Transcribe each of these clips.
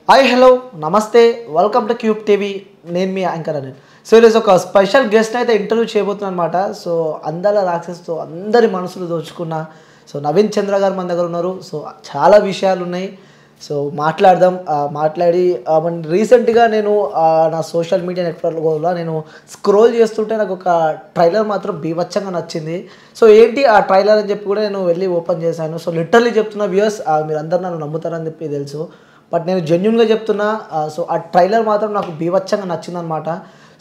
Hi hello నమస్తే welcome to cube TV. నేను మీ anchor అని. సో ఈరోజు ఒక స్పెషల్ గెస్ట్ అయితే ఇంటర్వ్యూ చేయబోతున్నాను అనమాట. సో అందాల రాక్షస్తో అందరి మనసులు దోచుకున్న నవీన్ చంద్ర గారు మన దగ్గర ఉన్నారు. సో చాలా విషయాలు ఉన్నాయి. సో మాట్లాడదాం. మాట్లాడి రీసెంట్గా నేను నా సోషల్ మీడియా నెట్వర్క్లో నేను స్క్రోల్ చేస్తుంటే నాకు ఒక ట్రైలర్ మాత్రం బీభత్సంగా నచ్చింది. సో ఏంటి ఆ ట్రైలర్ అని చెప్పి కూడా నేను వెళ్ళి ఓపెన్ చేశాను. సో లిటరల్లీ చెప్తున్న వ్యూయర్స్, మీరు అందరు నన్ను నమ్ముతారని చెప్పి తెలుసు, బట్ నేను జెన్యున్గా చెప్తున్నా. సో ఆ ట్రైలర్ మాత్రం నాకు బీభత్సంగా నచ్చిందనమాట.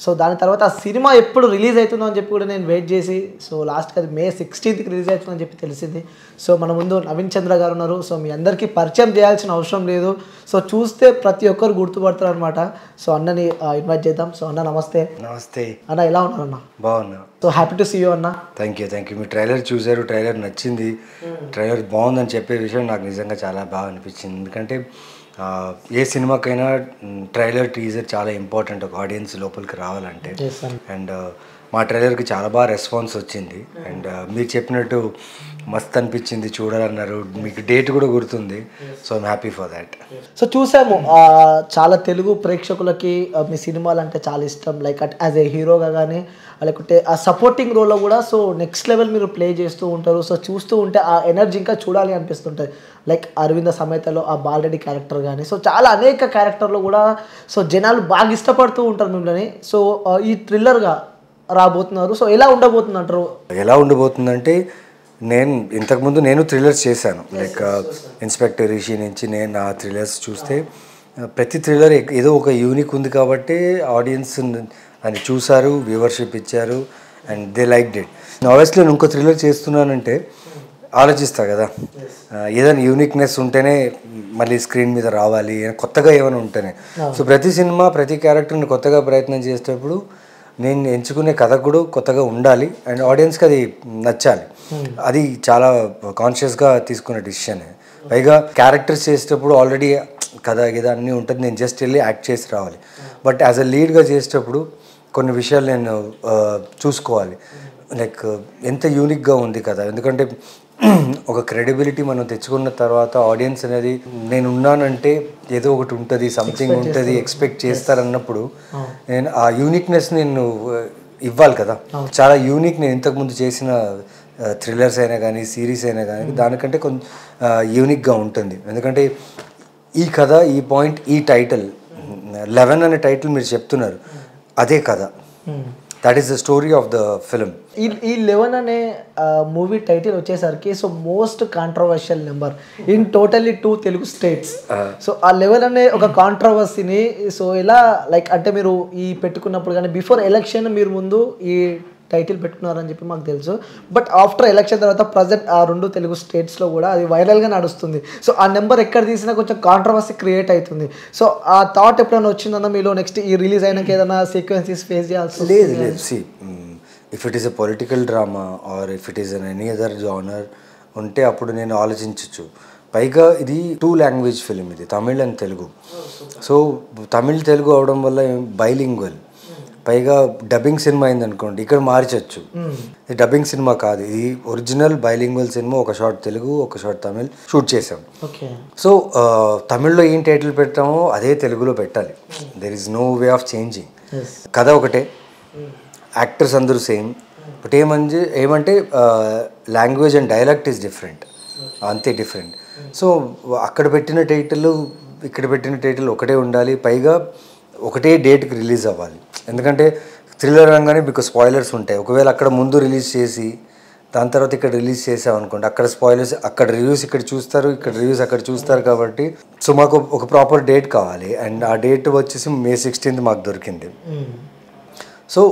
సో దాని తర్వాత ఆ సినిమా ఎప్పుడు రిలీజ్ అవుతుందో అని చెప్పి కూడా నేను వెయిట్ చేసి, సో లాస్ట్కి అది May 16th రిలీజ్ అవుతుందని చెప్పి తెలిసింది. సో మన ముందు నవీన్ చంద్ర గారు ఉన్నారు. సో మీ అందరికీ పరిచయం చేయాల్సిన అవసరం లేదు. సో చూస్తే ప్రతి ఒక్కరు గుర్తుపడతారు అనమాట. సో అన్నని ఇన్వైట్ చేద్దాం. సో అన్న నమస్తే. నమస్తే అన్న, ఎలా ఉన్నారు అన్న? బాగున్నా. So happy to see you అన్న. Thank you. మీ ట్రైలర్ చూశారు, ట్రైలర్ నచ్చింది, ట్రైలర్ బాగుందని చెప్పే విషయం నాకు నిజంగా చాలా బాగా అనిపించింది. ఎందుకంటే ఏ సినిమాకైనా ట్రైలర్ టీజర్ చాలా ఇంపార్టెంట్ ఒక ఆడియన్స్ లోపలికి రావాలంటే. అండ్ మా ట్రైలర్కి చాలా బాగా రెస్పాన్స్ వచ్చింది. అండ్ మీరు చెప్పినట్టు మస్త్ అనిపించింది, చూడాలన్నారు, మీకు డేట్ కూడా గుర్తుంది. So I'm happy for that. So చూసాము చాలా తెలుగు ప్రేక్షకులకి మీ సినిమాలు అంటే చాలా ఇష్టం. లైక్ యాజ్ ఏ హీరోగా కానీ లేకుంటే ఆ సపోర్టింగ్ రోల్లో కూడా సో నెక్స్ట్ లెవెల్ మీరు ప్లే చేస్తూ ఉంటారు. సో చూస్తూ ఉంటే ఆ ఎనర్జీ ఇంకా చూడాలి అనిపిస్తుంటుంది. లైక్ అరవింద సమేతలో ఆ బాలరెడ్డి క్యారెక్టర్ కానీ, సో చాలా అనేక క్యారెక్టర్లు కూడా సో జనాలు బాగా ఇష్టపడుతూ ఉంటారు మిమ్మల్ని. సో ఈ థ్రిల్లర్గా రాబోతున్నారు. సో ఎలా ఉండబోతుంది అంటారు? ఎలా ఉండబోతుందంటే, ఇంతకుముందు నేను థ్రిల్లర్స్ చేశాను. లైక్ ఇన్స్పెక్టర్ రిషి నుంచి నేను ఆ థ్రిల్లర్స్ చూస్తే ప్రతి థ్రిల్లర్ ఏదో ఒక యూనిక్ ఉంది కాబట్టి ఆడియన్స్ అని చూసారు, వ్యూవర్షిప్ ఇచ్చారు, and they liked it. Obviously నేను ఇంకో థ్రిల్లర్ చేస్తున్నానంటే ఆలోచిస్తా కదా, ఏదైనా యూనిక్నెస్ ఉంటేనే మళ్ళీ స్క్రీన్ మీద రావాలి, కొత్తగా ఏమైనా ఉంటేనే. సో ప్రతి సినిమా ప్రతి క్యారెక్టర్ని కొత్తగా ప్రయత్నం చేసేటప్పుడు నేను ఎంచుకునే కథ కూడా కొత్తగా ఉండాలి అండ్ ఆడియన్స్కి అది నచ్చాలి. అది చాలా కాన్షియస్గా తీసుకునే డిసిషన్. పైగా క్యారెక్టర్స్ చేసేటప్పుడు ఆల్రెడీ కథ గీద అన్నీ ఉంటుంది, నేను జస్ట్ వెళ్ళి యాక్ట్ చేసి రావాలి. బట్ యాజ్ అ లీడ్గా చేసేటప్పుడు కొన్ని విషయాలు నేను చూసుకోవాలి. లైక్ ఎంత యూనిక్గా ఉంది కదా, ఎందుకంటే ఒక క్రెడిబిలిటీ మనం తెచ్చుకున్న తర్వాత ఆడియన్స్ అనేది నేను ఉన్నానంటే ఏదో ఒకటి ఉంటుంది, సంథింగ్ ఉంటుంది, ఎక్స్పెక్ట్ చేస్తారన్నప్పుడు నేను ఆ యూనిక్నెస్ నేను ఇవ్వాలి కదా. చాలా యూనిక్. నేను ఇంతకుముందు చేసిన థ్రిల్లర్స్ అయినా కానీ సిరీస్ అయినా కానీ దానికంటే కొంచెం యూనిక్గా ఉంటుంది. ఎందుకంటే ఈ కథ, ఈ పాయింట్, ఈ టైటిల్ 11 అనే టైటిల్ మీరు చెప్తున్నారు, అదే కథ. That is the story of the film. ఈ 11 అనే మూవీ టైటిల్ వచ్చేసరికి so most controversial number in totally 2 Telugu states. So ఆ 11 అనే ఒక కాంట్రవర్సీని సో ఎలా లైక్ అంటే మీరు ఈ పెట్టుకున్నప్పుడు కానీ బిఫోర్ ఎలక్షన్ మీరు ముందు ఈ టైటిల్ పెట్టుకున్నారని చెప్పి మాకు తెలుసు. బట్ ఆఫ్టర్ ఎలక్షన్ తర్వాత ప్రజెంట్ ఆ 2 తెలుగు స్టేట్స్లో కూడా అది వైరల్గా నడుస్తుంది. సో ఆ నెంబర్ ఎక్కడ తీసినా కొంచెం కాంట్రవర్సీ క్రియేట్ అవుతుంది. సో ఆ థాట్ ఎప్పుడైనా వచ్చిందన్నా మీలో నెక్స్ట్ ఈ రిలీజ్ అయినాక ఏదైనా సీక్వెన్సెస్ ఫేస్ చేయాల్సి? లేదు. See, if it is a political drama or if it is an any other genre ఉంటే అప్పుడు నేను ఆలోచించవచ్చు. పైగా ఇది 2 లాంగ్వేజ్ ఫిలిం, ఇది తమిళ్ అండ్ తెలుగు. సో తమిళ్ తెలుగు అవడం వల్ల బైలింగ్వల్. పైగా డబ్బింగ్ సినిమా అయిందనుకోండి, ఇక్కడ మార్చచ్చు. ఇది డబ్బింగ్ సినిమా కాదు, ఇది ఒరిజినల్ బైలింగ్వల్ సినిమా. ఒక షార్ట్ తెలుగు, ఒక షార్ట్ తమిళ్ షూట్ చేసాం. సో తమిళ్లో ఏం టైటిల్ పెట్టామో అదే తెలుగులో పెట్టాలి. There is no way of changing. కథ ఒకటే, యాక్టర్స్ అందరూ సేమ్. బట్ ఏమంటే language and dialect is different, అంతే డిఫరెంట్. సో అక్కడ పెట్టిన టైటిల్, ఇక్కడ పెట్టిన టైటిల్ ఒకటే ఉండాలి. పైగా ఒకటే డేట్కి రిలీజ్ అవ్వాలి. ఎందుకంటే థ్రిల్లర్ అనగానే మీకు స్పాయిలర్స్ ఉంటాయి. ఒకవేళ అక్కడ ముందు రిలీజ్ చేసి దాని తర్వాత ఇక్కడ రిలీజ్ చేసామనుకోండి, అక్కడ స్పాయిలర్స్, అక్కడ రివ్యూస్ ఇక్కడ చూస్తారు, ఇక్కడ రివ్యూస్ అక్కడ చూస్తారు. కాబట్టి సో మాకు ఒక ప్రాపర్ డేట్ కావాలి. అండ్ ఆ డేట్ వచ్చేసి May 16th మాకు దొరికింది. సో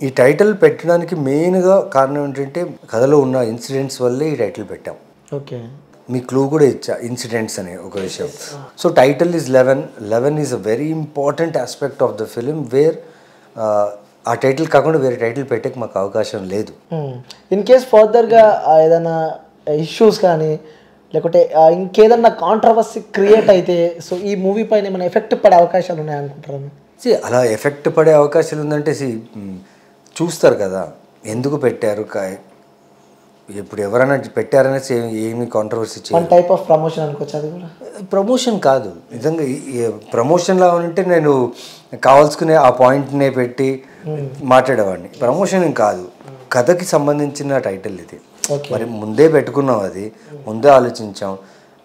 ఈ టైటిల్ పెట్టడానికి మెయిన్గా కారణం ఏంటంటే కథలో ఉన్న ఇన్సిడెంట్స్ వల్లే ఈ టైటిల్ పెట్టాం. ఓకే, మీ క్లూ కూడా ఇచ్చా, ఇన్సిడెంట్స్ అనే ఒక విషయం. So title is 11 is a very important aspect of the film, where ఆ టైటిల్ కాకుండా వేరే టైటిల్ పెట్టేకి మాకు అవకాశం లేదు. ఇన్ కేస్ ఫర్దర్గా ఏదైనా ఇష్యూస్ కానీ లేకుంటే ఇంకేదన్నా కాంట్రవర్సీ క్రియేట్ అయితే సో ఈ మూవీ పైన ఏమైనా ఎఫెక్ట్ పడే అవకాశాలు ఉన్నాయనుకుంటారు? అలా ఎఫెక్ట్ పడే అవకాశాలు ఉందంటే చూస్తారు కదా ఎందుకు పెట్టారు. ఇప్పుడు ఎవరైనా పెట్టారనేసి ఏమి controversy one type of promotion అనుకోవచ్చు అది కూడా. ప్రమోషన్ కాదు నిజంగా. ప్రమోషన్లా ఉంటే నేను కావాల్సుకునే ఆ పాయింట్నే పెట్టి మాట్లాడేవాడిని. ప్రమోషన్ కాదు, కథకి సంబంధించిన టైటిల్ ఇది. మరి ముందే పెట్టుకున్నాం, అది ముందే ఆలోచించాం,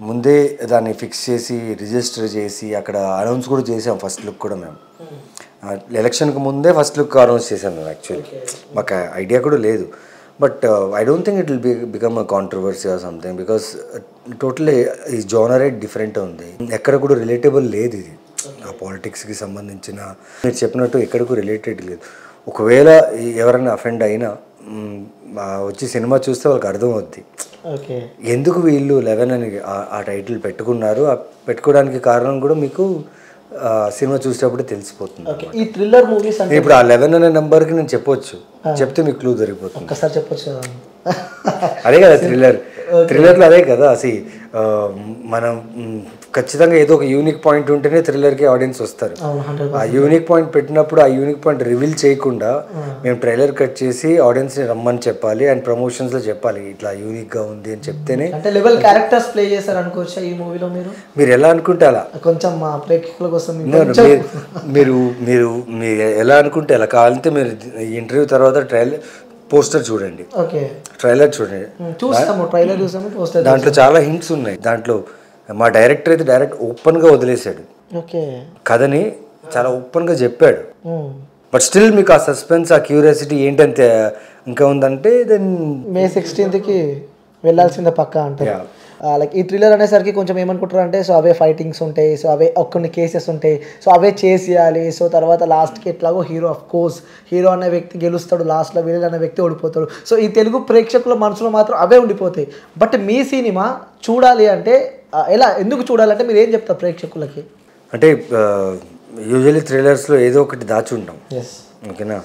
ముందే దాన్ని ఫిక్స్ చేసి రిజిస్టర్ చేసి అక్కడ అనౌన్స్ కూడా చేసాం. ఫస్ట్ లుక్ కూడా మేము ఎలక్షన్కి ముందే ఫస్ట్ లుక్ అనౌన్స్ చేశాను మేము. యాక్చువల్లీ మాకు ఐడియా కూడా లేదు. But I don't think it will become a controversy or something, because totally ఈ జోనరే డిఫరెంట్ ఉంది. ఎక్కడ కూడా రిలేటబుల్ లేదు ఇది. ఆ పాలిటిక్స్కి సంబంధించిన మీరు చెప్పినట్టు ఎక్కడికి రిలేటెడ్ లేదు. ఒకవేళ ఎవరైనా అఫెండ్ అయినా వచ్చి సినిమా చూస్తే వాళ్ళకి అర్థమవుద్ది ఎందుకు వీళ్ళు 11 అని ఆ టైటిల్ పెట్టుకున్నారు. ఆ పెట్టుకోవడానికి కారణం కూడా మీకు సినిమా చూసేటప్పుడు తెలిసిపోతుంది. ఈ థ్రిల్లర్ మూవీస్ అంటే ఇప్పుడు ఆ 11 అనే నెంబర్కి నేను చెప్పొచ్చు, చెప్తే మీకు క్లూ దొరికిపోతుంది. ఒకసారి చెప్పొచ్చు. అదే కదా థ్రిల్లర్లో అదే కదా. అసలు మనం ఖచ్చితంగా ఏదో ఒక యూనిక్ పాయింట్ ఉంటేనే థ్రిల్లర్కి ఆడియన్స్ వస్తారు. ఆ యూనిక్ పాయింట్ పెట్టినప్పుడు ఆ యూనిక్ పాయింట్ రివీల్ చేయకుండా మేము ట్రైలర్ కట్ చేసి ఆడియన్స్ని రమ్మని చెప్పాలి అండ్ ప్రమోషన్స్లో చెప్పాలి ఇట్లా యూనిక్గా ఉంది అని చెప్తేనే. అంటే లెవెల్ క్యారెక్టర్స్ ప్లే చేశారు అనుకోవచ్చా ఈ మూవీలో మీరు ఎలా అనుకుంటే అలా. కొంచెం మా ప్రేక్షకుల కోసం మీరు మీరు మీరు ఎలా అనుకుంటే ఎలా. కావాలంటే మీరు ఇంటర్వ్యూ తర్వాత పోస్టర్ చూడండి, ట్రైలర్ చూడండి. దాంట్లో చాలా హింట్స్ ఉన్నాయి. దాంట్లో మా డైరెక్టర్ అయితే డైరెక్ట్ ఓపెన్గా వదిలేశాడు కథని, చాలా ఓపెన్గా చెప్పాడు. బట్ స్టిల్ మీకు ఆ సస్పెన్స్, ఆ క్యూరియాసిటీ ఏంటంటే ఇంకా ఉందంటే దెన్ May 16th వెళ్ళాల్సిందే పక్కా అంటారు. లైక్ ఈ థ్రిల్లర్ అనేసరికి కొంచెం ఏమనుకుంటారు అంటే సో అవే ఫైటింగ్స్ ఉంటాయి, సో అవే కొన్ని కేసెస్ ఉంటాయి, సో అవే చేసేయాలి. సో తర్వాత లాస్ట్కి ఎట్లాగో హీరో ఆఫ్ కోర్స్ హీరో అనే వ్యక్తి గెలుస్తాడు, లాస్ట్లో విలన్ అనే వ్యక్తి ఓడిపోతాడు. సో ఈ తెలుగు ప్రేక్షకుల మనసులో మాత్రం అవే ఉండిపోతాయి. బట్ మీ సినిమా చూడాలి అంటే ఎలా, ఎందుకు చూడాలంటే మీరు ఏం చెప్తారు ప్రేక్షకులకి? అంటే యూజువల్లీ థ్రిల్లర్స్లో ఏదో ఒకటి దాచి ఉంటాం, ఓకేనా.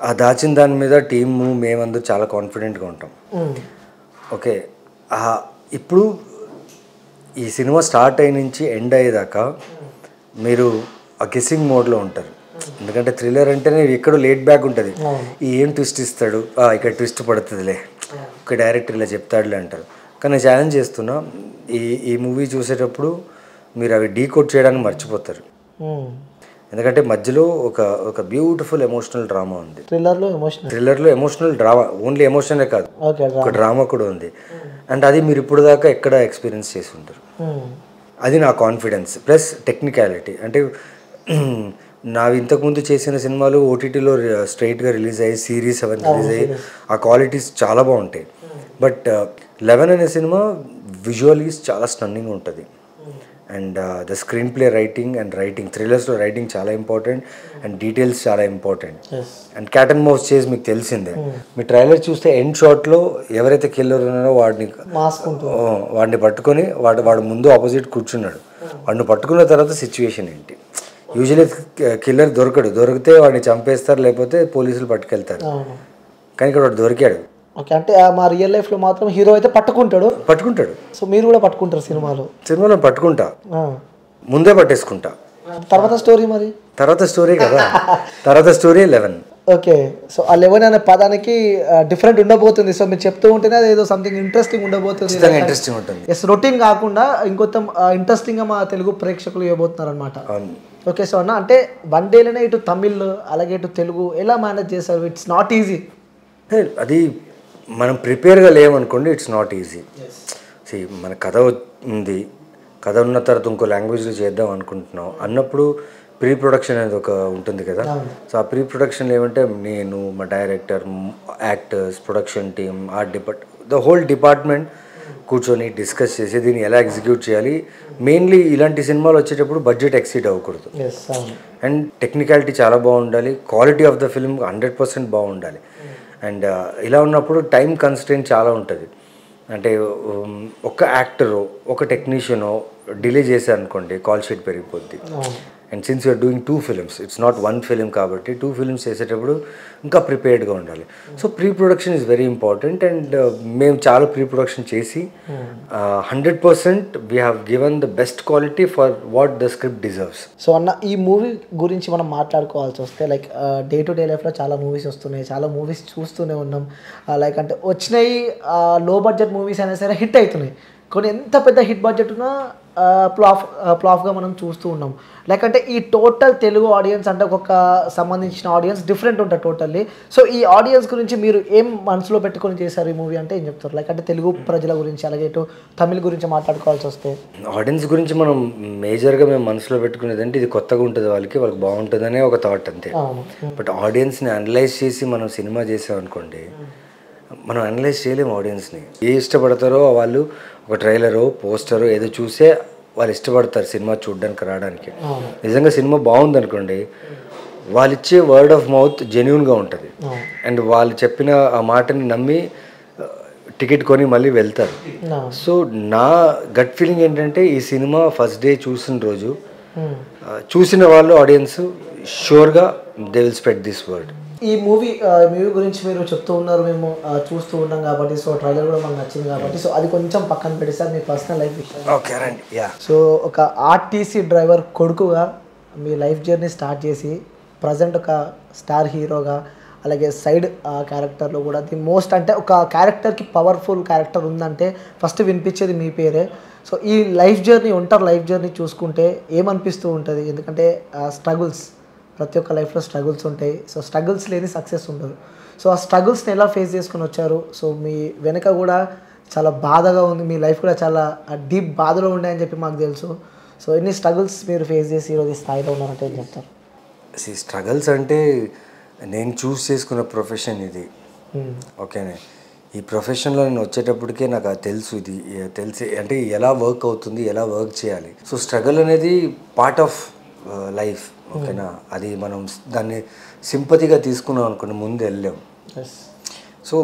ఆ దాచిన దాని మీద టీము మేమందరూ చాలా కాన్ఫిడెంట్గా ఉంటాం. ఓకే, ఇప్పుడు ఈ సినిమా స్టార్ట్ అయ్యి నుంచి ఎండ్ అయ్యేదాకా మీరు ఆ గెస్సింగ్ మోడ్లో ఉంటారు. ఎందుకంటే థ్రిల్లర్ అంటేనే ఎక్కడో లేట్ బ్యాక్ ఉంటుంది. ఏం ట్విస్ట్ ఇస్తాడు, ఇక్కడ ట్విస్ట్ పడుతుందిలే, ఒక డైరెక్టర్ ఇలా చెప్తాడులే అంటారు. కానీ నేను ఛాలెంజ్ చేస్తున్నా, ఈ మూవీ చూసేటప్పుడు మీరు అవి డీకోడ్ చేయడానికి మర్చిపోతారు. ఎందుకంటే మధ్యలో ఒక బ్యూటిఫుల్ ఎమోషనల్ డ్రామా ఉంది. థ్రిల్లర్లో ఎమోషనల్ డ్రామా, ఓన్లీ ఎమోషనే కాదు, ఒక డ్రామా కూడా ఉంది. అండ్ అది మీరు ఇప్పుడు దాకా ఎక్కడ ఎక్స్పీరియన్స్ చేసి ఉంటారు. అది నా కాన్ఫిడెన్స్ ప్లస్ టెక్నికాలిటీ. అంటే నావి ఇంతకుముందు చేసిన సినిమాలు ఓటీటీలో స్ట్రైట్గా రిలీజ్ అయ్యి సిరీస్ అవన్నీ రిలీజ్ అయ్యి ఆ క్వాలిటీస్ చాలా బాగుంటాయి. బట్ 11 అనే సినిమా విజువల్లీ చాలా స్టన్నింగ్ ఉంటుంది. And the screenplay writing థ్రిల్లర్స్లో రైటింగ్ చాలా ఇంపార్టెంట్ అండ్ డీటెయిల్స్ చాలా important. And cat and mouse చేసి మీకు తెలిసిందే. మీ ట్రైలర్ చూస్తే ఎండ్ షాట్లో ఎవరైతే కిల్లర్ ఉన్నారో వాడిని పట్టుకొని వాడు ముందు ఆపోజిట్ కూర్చున్నాడు. వాడిని పట్టుకున్న తర్వాత సిచ్యువేషన్ ఏంటి. యూజువల్లీ కిల్లర్ దొరికితే వాడిని చంపేస్తారు, లేకపోతే పోలీసులు పట్టుకెళ్తారు. కానీ ఇక్కడ వాడు దొరికాడు. ఓకే, అంటే మా రియల్ లైఫ్లో మాత్రం హీరో అయితే పట్టుకుంటాడు. సో మీరు కూడా పట్టుకుంటారు సినిమాలో పట్టుకుంటా, ముందే పట్టేసుకుంటా. తర్వాత స్టోరీ మరి తర్వాత స్టోరీ కదా, తర్వాత స్టోరీ 11. ఓకే, సో ఆ 11 అనే పదానికి డిఫరెంట్ ఉండబోతుంది. సో మీరు చెప్తూ ఉంటేనే ఏదో సంథింగ్ ఇంట్రెస్టింగ్ ఉండబోతుంది. ఇంట్రెస్టింగ్ ఉంటుంది. ఎస్, రొటీన్ కాకుండా ఇంకొంత ఇంట్రెస్టింగ్గా మా తెలుగు ప్రేక్షకులు ఇవ్వబోతున్నారు అనమాట. ఓకే, సో అన్న అంటే వన్ డేలోనే ఇటు తమిళ్ అలాగే ఇటు తెలుగు ఎలా మేనేజ్ చేశారు? It's not easy. అది మనం ప్రిపేర్గా లేమనుకోండి, ఇట్స్ నాట్ ఈజీ. మన కథ ఉంది, కథ ఉన్న తర్వాత ఇంకో లాంగ్వేజ్లో చేద్దాం అనుకుంటున్నాం అన్నప్పుడు ప్రీ ప్రొడక్షన్ అనేది ఒక ఉంటుంది కదా. సో ఆ ప్రీ ప్రొడక్షన్లో ఏమంటే నేను, మా director, actors, production team, the whole department కూర్చొని డిస్కస్ చేసి దీన్ని ఎలా ఎగ్జిక్యూట్ చేయాలి. మెయిన్లీ ఇలాంటి సినిమాలు వచ్చేటప్పుడు బడ్జెట్ ఎక్సీడ్ అవ్వకూడదు అండ్ టెక్నికాలిటీ చాలా బాగుండాలి, క్వాలిటీ ఆఫ్ ద ఫిల్మ్ 100% బాగుండాలి. అండ్ ఇలా ఉన్నప్పుడు టైం కన్స్ట్రెయింట్ చాలా ఉంటుంది. అంటే ఒక యాక్టరు, ఒక టెక్నీషియనో, డిలే చేశారు అనుకోండి కాల్ షీట్ పెరిగిపోద్ది. And since you're doing 2 films, it's not 1 film కాబట్టి 2 ఫిలిమ్స్ చేసేటప్పుడు ఇంకా ప్రిపేర్డ్గా ఉండాలి. So pre production is very important. And మేము చాలా ప్రీ ప్రొడక్షన్ చేసి 100% we have given the best quality for what the script deserves. So అన్న ఈ మూవీ గురించి మనం మాట్లాడుకోవాల్సి వస్తే లైక్ డే టు డే లైఫ్లో చాలా మూవీస్ వస్తున్నాయి, చాలా మూవీస్ చూస్తూనే ఉన్నాం. లైక్ అంటే వచ్చినాయి లో బడ్జెట్ మూవీస్ అయినా సరే హిట్ అవుతున్నాయి. కొన్ని ఎంత పెద్ద హిట్ బడ్జెట్ ఉన్నా ఫ్లాప్గా మనం చూస్తూ ఉన్నాం. లైక్ అంటే ఈ టోటల్ తెలుగు ఆడియన్స్ అంటే ఒక్కొక్క సంబంధించిన ఆడియన్స్ డిఫరెంట్ ఉంటుంది టోటల్లీ. సో ఈ ఆడియన్స్ గురించి మీరు ఏం మనసులో పెట్టుకొని చేశారు ఈ మూవీ అంటే ఏం చెప్తారు? లైక్ అంటే తెలుగు ప్రజల గురించి అలాగే ఇటు తమిళ గురించి మాట్లాడుకోవాల్సి వస్తే ఆడియన్స్ గురించి మనం మేజర్గా మేము మనసులో పెట్టుకునేది అంటే ఇది కొత్తగా ఉంటుంది, వాళ్ళకి బాగుంటుందనే ఒక థాట్ అంతే. బట్ ఆడియన్స్ని అనలైజ్ చేసి మనం సినిమా చేసామనుకోండి, మనం అనలైజ్ చేయలేము ఆడియన్స్ని. ఏ ఇష్టపడతారో వాళ్ళు ఒక ట్రైలరో పోస్టరో ఏదో చూసే వాళ్ళు ఇష్టపడతారు సినిమా చూడడానికి రావడానికి. నిజంగా సినిమా బాగుంది అనుకోండి, వాళ్ళు ఇచ్చే వర్డ్ ఆఫ్ మౌత్ జెన్యూన్గా ఉంటుంది. అండ్ వాళ్ళు చెప్పిన ఆ మాటని నమ్మి టికెట్ కొని మళ్ళీ వెళ్తారు. సో నా గట్ ఫీలింగ్ ఏంటంటే ఈ సినిమా ఫస్ట్ డే చూసిన రోజు చూసిన వాళ్ళు ఆడియన్స్ షూర్గా they will spread this word. ఈ మూవీ గురించి మీరు చెప్తూ ఉన్నారు, మేము చూస్తూ ఉన్నాం కాబట్టి, సో ట్రైలర్ కూడా మనకు నచ్చింది కాబట్టి, సో అది కొంచెం పక్కన పెడితే మీ పర్సనల్ లైఫ్ విషయం. ఓకే రండి. యా, సో ఒక ఆర్టీసీ డ్రైవర్ కొడుకుగా మీ లైఫ్ జర్నీ స్టార్ట్ చేసి ప్రజెంట్ ఒక స్టార్ హీరోగా అలాగే సైడ్ క్యారెక్టర్లో కూడా ది మోస్ట్ అంటే ఒక క్యారెక్టర్కి పవర్ఫుల్ క్యారెక్టర్ ఉందంటే ఫస్ట్ వినిపించేది మీ పేరే. సో ఈ లైఫ్ జర్నీ లైఫ్ జర్నీ చూసుకుంటే ఏమనిపిస్తూ ఉంటుంది? ఎందుకంటే స్ట్రగుల్స్ ప్రతి ఒక్క లైఫ్లో స్ట్రగుల్స్ ఉంటాయి. సో స్ట్రగుల్స్ లేని సక్సెస్ ఉండదు. సో ఆ స్ట్రగుల్స్ని ఎలా ఫేస్ చేసుకుని వచ్చారు? సో మీ వెనక కూడా చాలా బాధగా ఉంది, మీ లైఫ్ కూడా చాలా డీప్ బాధలో ఉన్నాయని చెప్పి మాకు తెలుసు. సో ఎన్ని స్ట్రగుల్స్ మీరు ఫేస్ చేసి ఈరోజు ఈ స్థాయిలో ఉన్నారంటే ఏం చెప్తారు? స్ట్రగుల్స్ అంటే నేను చూస్ చేసుకున్న ప్రొఫెషన్ ఇది. ఓకేనే, ఈ ప్రొఫెషన్లో నేను వచ్చేటప్పటికే నాకు అది తెలుసు, ఇది తెలిసి అంటే ఎలా వర్క్ అవుతుంది, ఎలా వర్క్ చేయాలి. సో స్ట్రగుల్ అనేది పార్ట్ ఆఫ్ లైఫ్. ఓకేనా, అది మనం దాన్ని సింపతిగా తీసుకున్నాం అనుకోండి ముందు వెళ్ళాం. So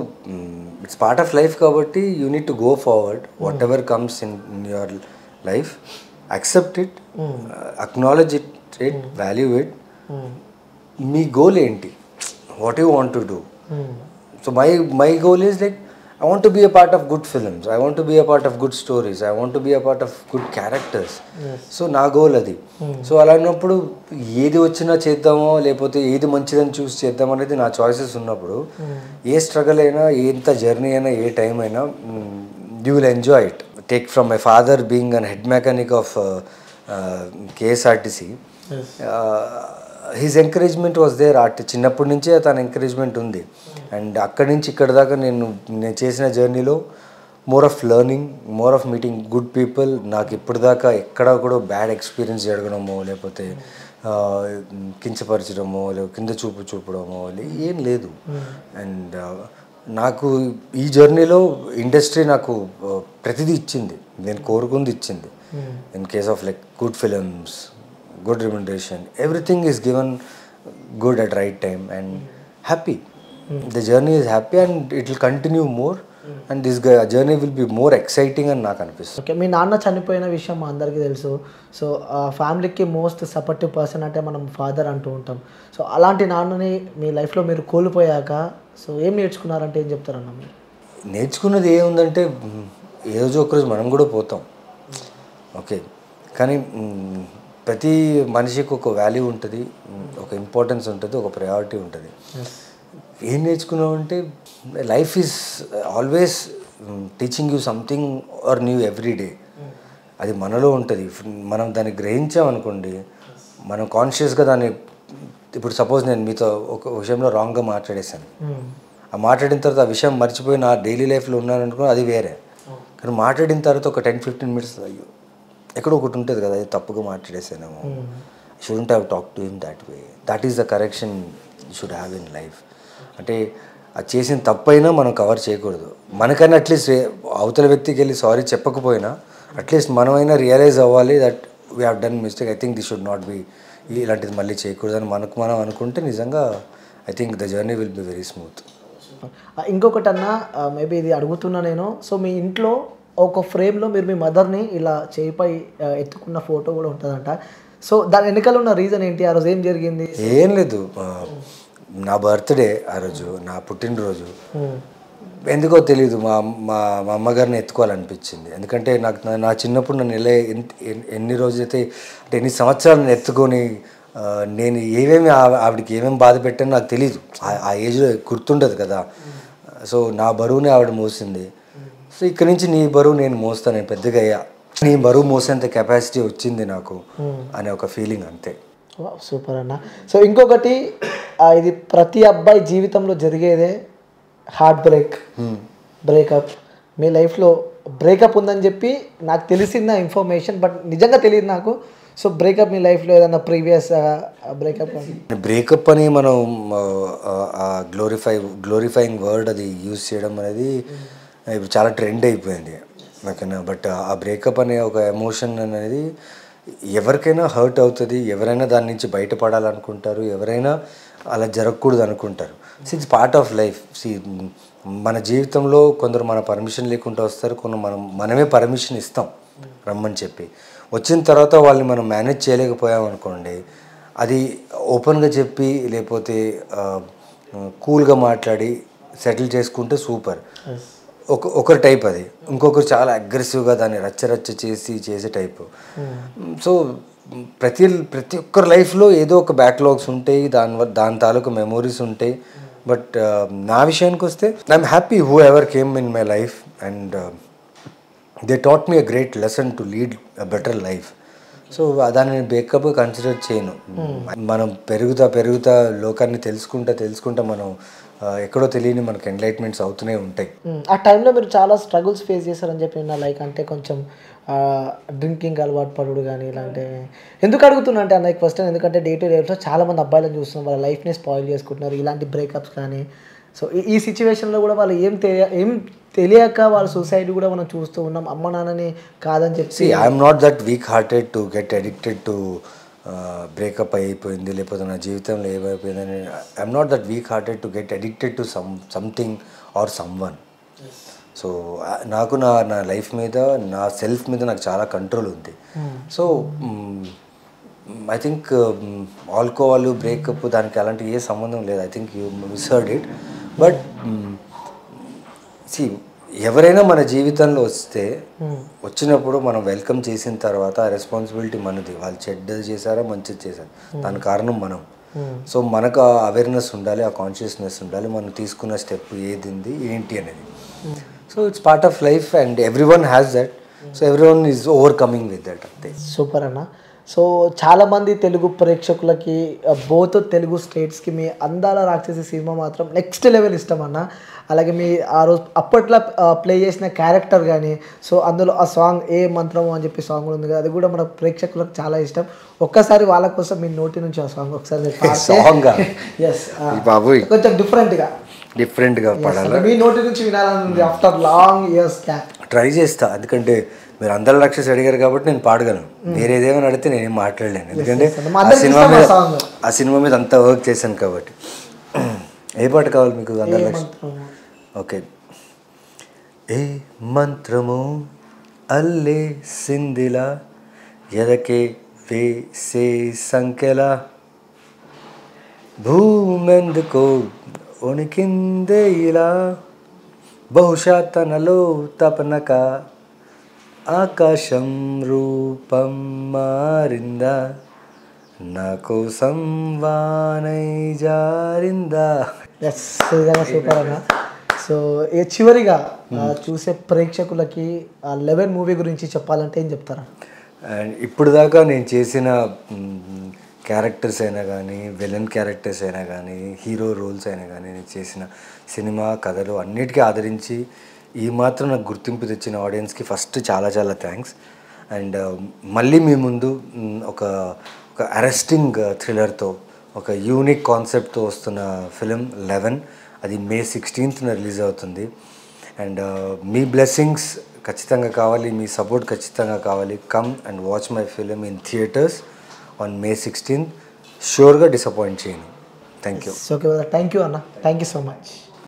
it's part of life కాబట్టి you need to go forward. Whatever comes in your life, accept it, acknowledge it, value it. మీ గోల్ ఏంటి? What you want to do? So my goal is like I want to be a part of good films. I want to be a part of good stories. I want to be a part of good characters. So నా goal అది. So అలాంటప్పుడు ఏది వచ్చినా చేద్దామో లేకపోతే ఏది మంచిదని చూసి చేద్దాం అనేది నా చాయిసెస్ ఉన్నప్పుడు ఏ స్ట్రగుల్ అయినా, ఎంత జర్నీ అయినా, ఏ టైం అయినా you will enjoy it. Take from my father being an head mechanic of KSRTC. His encouragement was there. చిన్నప్పటి నుంచే తన ఎంకరేజ్మెంట్ ఉంది. అండ్ అక్కడి నుంచి ఇక్కడ దాకా నేను చేసిన జర్నీలో more of learning, more of meeting good people. నాకు ఇప్పటిదాకా ఎక్కడ కూడా బ్యాడ్ ఎక్స్పీరియన్స్ జరగడమో లేకపోతే కించపరచడమో లేకపోతే కింద చూపడమో ఏం లేదు. అండ్ నాకు ఈ జర్నీలో ఇండస్ట్రీ నాకు ప్రతిదీ ఇచ్చింది, నేను కోరుకుంది ఇచ్చింది. In case of like good films, good remuneration, everything is given good at right time and happy. The journey is happy and it will continue more and this journey will be more exciting అని నాకు అనిపిస్తుంది. Okay, మీ నాన్న చనిపోయిన విషయం మా అందరికీ తెలుసు. So ఫ్యామిలీకి మోస్ట్ సపోర్టివ్ పర్సన్ అంటే మనం ఫాదర్ అంటూ ఉంటాం. సో అలాంటి నాన్నని మీ లైఫ్లో మీరు కోల్పోయాక సో ఏం నేర్చుకున్నారంటే ఏం చెప్తారన్న? మీరు నేర్చుకున్నది ఏముందంటే ఏ రోజు ఒకరోజు మనం కూడా పోతాం. ఓకే, కానీ ప్రతి మనిషికి ఒక వాల్యూ ఉంటుంది, ఒక ఇంపార్టెన్స్ ఉంటుంది, ఒక ప్రయారిటీ ఉంటుంది. ఏం నేర్చుకున్నామంటే life is always teaching you something or new every day. అది మనలో ఉంటుంది. మనం దాన్ని గ్రహించామనుకోండి, మనం కాన్షియస్గా దాన్ని, ఇప్పుడు సపోజ్ నేను మీతో ఒక విషయంలో రాంగ్గా మాట్లాడేశాను, ఆ మాట్లాడిన తర్వాత ఆ విషయం మర్చిపోయి నా డైలీ లైఫ్లో ఉన్నాను అనుకో, అది వేరే. కానీ మాట్లాడిన తర్వాత ఒక 10-15 minutes అయ్యో ఎక్కడో ఒకటి ఉంటుంది కదా, అది తప్పుగా మాట్లాడేసానేమో, shouldn't have talk to him that way. That is the correction you should have in life. అంటే అది చేసిన తప్పైనా మనం కవర్ చేయకూడదు. మనకన్నా అట్లీస్ట్ అవతల వ్యక్తికి వెళ్ళి సారీ చెప్పకపోయినా అట్లీస్ట్ మనమైనా రియలైజ్ అవ్వాలి that we have done mistake. I think this should not be, ఇలాంటిది మళ్ళీ చేయకూడదు అని మనకు మనం అనుకుంటే నిజంగా I think the journey will be very smooth. ఇంకొకటి అన్న, మేబీ ఇది అడుగుతున్నా నేను. సో మీ ఇంట్లో ఒక ఫ్రేమ్లో మీరు మీ మదర్ని ఇలా చేయిపై ఎత్తుకున్న ఫోటో కూడా ఉంటుందంట. సో దాని వెనకాల ఉన్న రీజన్ ఏంటి? ఆ రోజు ఏం జరిగింది? ఏం లేదు, నా బర్త్డే ఆ రోజు, నా పుట్టినరోజు. ఎందుకో తెలీదు, మా మా మా అమ్మగారిని ఎత్తుకోవాలనిపించింది. ఎందుకంటే నాకు నా చిన్నప్పుడు నన్ను ఎలా ఎన్ని రోజులైతే అంటే ఎన్ని సంవత్సరాలు నన్ను ఎత్తుకొని నేను ఏమేమి ఆవిడకి ఏమేమి బాధ పెట్టానో నాకు తెలీదు. ఆ ఏజ్లో గుర్తుండదు కదా. సో నా బరువుని ఆవిడ మోసింది. సో ఇక్కడ నుంచి నీ బరువు నేను మోస్తాను, నేను పెద్దగా అయ్యా, నీ బరువు మోసేంత కెపాసిటీ వచ్చింది నాకు అనే ఒక ఫీలింగ్, అంతే. సూపర్ అన్న. సో ఇంకొకటి, ఇది ప్రతి అబ్బాయి జీవితంలో జరిగేదే, హార్ట్ బ్రేకప్. మీ లైఫ్లో బ్రేకప్ ఉందని చెప్పి నాకు తెలిసిన ఇన్ఫర్మేషన్, బట్ నిజంగా తెలియదు నాకు. సో బ్రేకప్ మీ లైఫ్లో ఏదైనా ప్రీవియస్ బ్రేకప్ అని మనం గ్లోరిఫైయింగ్ వర్డ్ అది యూజ్ చేయడం అనేది ఇప్పుడు చాలా ట్రెండ్ అయిపోయింది నాకన్నా. బట్ ఆ బ్రేకప్ అనే ఒక ఎమోషన్ అనేది ఎవరికైనా హర్ట్ అవుతుంది, ఎవరైనా దాని నుంచి బయటపడాలనుకుంటారు, ఎవరైనా అలా జరగకూడదు అనుకుంటారు. It's part of life. మన జీవితంలో కొందరు మన పర్మిషన్ లేకుండా వస్తారు, మనమే పర్మిషన్ ఇస్తాం రమ్మని చెప్పి. వచ్చిన తర్వాత వాళ్ళని మనం మేనేజ్ చేయలేకపోయాం అనుకోండి, అది ఓపెన్గా చెప్పి లేకపోతే కూల్గా మాట్లాడి సెటిల్ చేసుకుంటే సూపర్. ఒకరి టైప్ అది, ఇంకొకరు చాలా అగ్రెసివ్గా దాన్ని రచ్చ చేసే టైపు. సో ప్రతి ఒక్కరి లైఫ్లో ఏదో ఒక బ్యాక్లాగ్స్ ఉంటాయి, దాని తాలూకు మెమోరీస్ ఉంటాయి. బట్ నా విషయానికి వస్తే I'm happy whoever came in my life and they taught me a great lesson to lead a better life. So దాన్ని నేను బ్రేకప్ కన్సిడర్ చేయను. మనం పెరుగుతా లోకాన్ని తెలుసుకుంటా మనం ఎక్కడో తెలియని మనకు ఎన్లైట్మెంట్స్ అవుతూనే ఉంటాయి. ఆ టైంలో మీరు చాలా స్ట్రగుల్స్ ఫేస్ చేశారని చెప్పి నా లైక్ అంటే కొంచెం డ్రింకింగ్ అలవాటు పడుడు కానీ ఇలాంటి. ఎందుకు అడుగుతున్నా అంటే అన్న క్వశ్చన్, ఎందుకంటే డే టు లైఫ్లో చాలామంది అబ్బాయిలను చూస్తున్నాం, వాళ్ళ లైఫ్ని స్పాయిల్ చేసుకుంటున్నారు ఇలాంటి బ్రేకప్స్ కానీ. సో ఈ సిచ్యువేషన్లో కూడా వాళ్ళు ఏం తెలియక వాళ్ళ సూసైడ్ కూడా మనం చూస్తూ ఉన్నాం, అమ్మ నాన్నని కాదని చెప్పి. I'm not that weak hearted to get addicted to breakup అయిపోయింది లేకపోతే నా జీవితంలో ఏమైపోయిందని. I'm not that weak hearted to get addicted to something or someone. So నాకు నా లైఫ్ మీద, నా సెల్ఫ్ మీద నాకు చాలా కంట్రోల్ ఉంది. So I think alcohol breakup దానికి అలాంటి ఏ సంబంధం లేదు. I think you misheard it. But ఎవరైనా మన జీవితంలో వచ్చినప్పుడు మనం వెల్కమ్ చేసిన తర్వాత ఆ రెస్పాన్సిబిలిటీ మనది. వాళ్ళు చెడ్డది చేశారా మంచిది చేశారు, దాని కారణం మనం. సో మనకు ఆ అవేర్నెస్ ఉండాలి, ఆ కాన్షియస్నెస్ ఉండాలి, మనం తీసుకున్న స్టెప్ ఏది ఏంటి అనేది. So it's part of life and everyone has that. So everyone is overcoming with that, అంతే. సూపర్ అన్న. సో చాలామంది తెలుగు ప్రేక్షకులకి బోత్ తెలుగు స్టేట్స్కి మీ అందాల రాక్షసి సినిమా మాత్రం నెక్స్ట్ లెవెల్ ఇష్టం అన్న. అలాగే మీ ఆ రోజు అప్పట్లో ప్లే చేసిన క్యారెక్టర్ కానీ, సో అందులో ఆ సాంగ్ ఏ మంత్రము అని చెప్పి సాంగ్ ఉంది కదా, అది కూడా మన ప్రేక్షకులకు చాలా ఇష్టం. ఒక్కసారి వాళ్ళ కోసం మీ నోటి నుంచి ఆ సాంగ్ ఒకసారి కొంచెం డిఫరెంట్గా పడాలి, మీ నోటి నుంచి వినాలని ఉంది ఆఫ్టర్ లాంగ్ ఇయర్స్. ట్రై చేస్తా, ఎందుకంటే మీరు అందరి లక్షస్ అడిగారు కాబట్టి నేను పాడగలను. వేరేదేమైనా అడిగితే నేనేం మాట్లాడలేను, ఎందుకంటే ఆ సినిమా మీద అంతా వర్క్ చేశాను కాబట్టి. ఏ పాట కావాలి మీకు? అందరి లక్ష. ఓకే. ఏ మంత్రము అల్లే సిందిలా ఎదకే వేసే సంఖ్యలా భూమెందుకో ఉనికిందే ఇలా బహుశా తనలో తపనక ఆకాశం రూపం మారిందా నా కోసం వానై జారిందా. సూపర్ అన్న. సో చివరిగా చూసే ప్రేక్షకులకి 11 మూవీ గురించి చెప్పాలంటే ఏం చెప్తారా? అండ్ ఇప్పుడు దాకా నేను చేసిన క్యారెక్టర్స్ అయినా కానీ, విలన్ క్యారెక్టర్స్ అయినా కానీ, హీరో రోల్స్ అయినా కానీ, నేను చేసిన సినిమా కథలు అన్నిటికీ ఆదరించి ఈ మాత్రం నాకు గుర్తింపు తెచ్చిన ఆడియన్స్కి ఫస్ట్ చాలా చాలా థ్యాంక్స్. అండ్ మళ్ళీ మీ ముందు ఒక అరెస్టింగ్ థ్రిల్లర్తో, ఒక యూనిక్ కాన్సెప్ట్తో వస్తున్న ఫిలిం 11. అది May 16th రిలీజ్ అవుతుంది. అండ్ మీ బ్లెస్సింగ్స్ ఖచ్చితంగా కావాలి, మీ సపోర్ట్ ఖచ్చితంగా కావాలి. Come and watch my film in theatres on May 16th. షూర్గా డిసప్పాయింట్ చేయను. Thank you. Okay, thank you అన్న, థ్యాంక్ యూ సో మచ్.